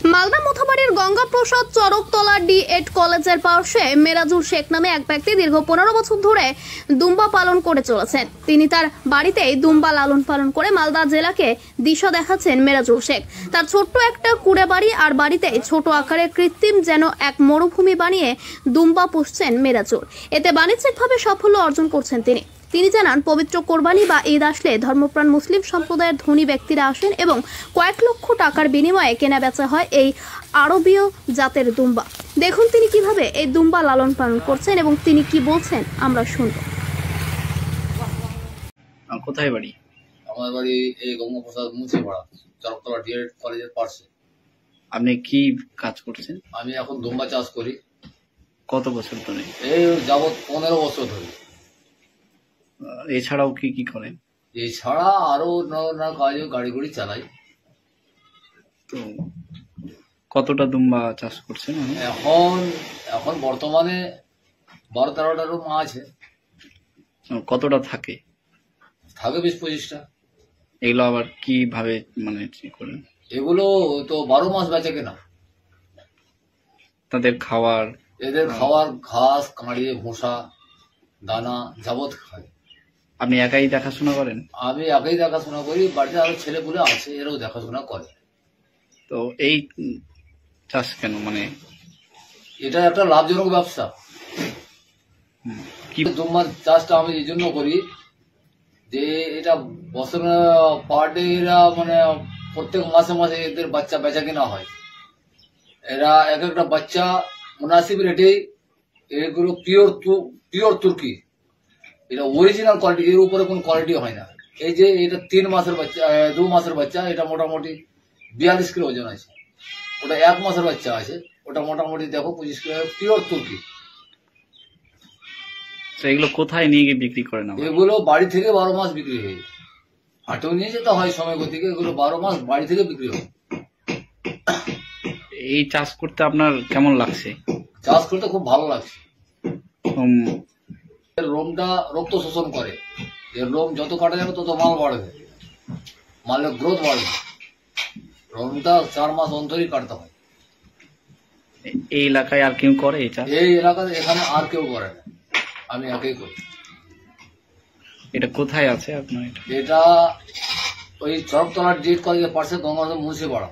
মালদা মোথাবাড়ির গঙ্গাপ্রসাদ চরকতলা ডি.এড কলেজের পাশে মেরাজুল শেখ নামে এক ব্যক্তি দীর্ঘ 15 বছর ধরে দুম্বা পালন করে চলেছেন। তিনি তার বাড়িতেই দুম্বা লালন পালন করে মালদা জেলাকে দিশা দেখাচ্ছেন মেরাজুল শেখ। তার ছোট্ট একটা কুড়ে বাড়ি আর বাড়িতে ছোট আকারের কৃত্রিম যেন এক মরুভূমি বানিয়ে দুম্বা পুষছেন মেরাজুল। এতে বাণিজ্যিকভাবে সাফল্য অর্জন করছেন তিনি। তিনি জানান, পবিত্র কোরবানি বা ঈদ আসলে ধর্মপ্রাণ মুসলিম সম্প্রদায়ের ধনী ব্যক্তিরা আসেন এবং কয়েক লক্ষ টাকার বিনিময়ে কেনা বেচা হয় এই আরবীয় জাতের দুম্বা। দেখুন তিনি কিভাবে এই দুম্বা লালন পালন করছেন এবং তিনি কি বলছেন আমরা শুনব। কোথায় বাড়ি? আমার বাড়ি এই গঙ্গাপ্রসাদ মুন্সিপাড়া চরকতলা ডি.এড কলেজের পাশে। আপনি কি কাজ করছেন? আমি এখন দুম্বা চাষ করি। কত বছর ধরে? এই যাবৎ 15 বছর ধরে। এছাড়াও কি কি করেন? এছাড়া আরো নানা কাজে গাড়ি গুড়ি চালাই। তো কতটা দুম্বা চাষ করছেন? এখন বর্তমানে 12-13টারও মা আছে। কতটা থাকে? 20-25টা। এগুলো আবার কিভাবে মানে করেন? এগুলো তো 12 মাস বেচে কেনা। তাদের খাবার? এদের খাওয়ার ঘাস, কাঁড়ি, ভুসা, দানা যাবত খায়। আপনি একাই দেখাশোনা করেন? আমি একাই দেখাশোনা করি, বাড়িতে আরো ছেলেপুলে আছে, এরাও দেখাশোনা করে। তো এই চাষ কেন, মানে এটা একটা লাভজনক ব্যবসা। দুম্বা চাষটা আমি এই জন্য করি যে এটা বছরে পার ডে এরা মানে প্রত্যেক মাসে মাসে এদের বাচ্চা বেচা কেনা হয়। এরা এক একটা বাচ্চা মুনাসিব রেটে, এগুলো পিওর তুর্কি, এটা অরিজিনাল কোয়ালিটি, এর উপরে কোন কোয়ালিটি হয় না। এই যে এটা 3 মাসের বাচ্চা, 2 মাসের বাচ্চা, এটা মোটামুটি 42 কিলো ওজন আছে। ওটা 1 মাসের বাচ্চা আছে, ওটা মোটামুটি দেখো 25 কিলো, পিওর তুর্কি। এগুলো কোথায় নিয়ে গিয়ে বিক্রি করেন? এগুলো বাড়ি থেকে 12 মাস বিক্রি হয়। হাটেও নিয়ে যেতে হয় সময় গতিকে, এগুলো 12 মাস বাড়ি থেকে বিক্রি হয়। এই চাষ করতে আপনার কেমন লাগছে? চাষ করতে খুব ভালো লাগছে। লোমটা রক্ত শোষণ করে, এর লোম যত কাটা যাবে তত মাল বাড়বে, মালের গ্রোথ বাড়বে। লোমটা 4 মাস অন্তরই কাটতে হয়। এই এলাকায় আর কেউ করে এই চাষ? এই এলাকাতে এখানে আর কেউ করে না, আমি একাই করি। এটা কোথায় আছে আপনার? এটা ওই চরকতলা ডি.এড কলেজের পাশে গঙ্গাপ্রসাদ মুন্সিপাড়া।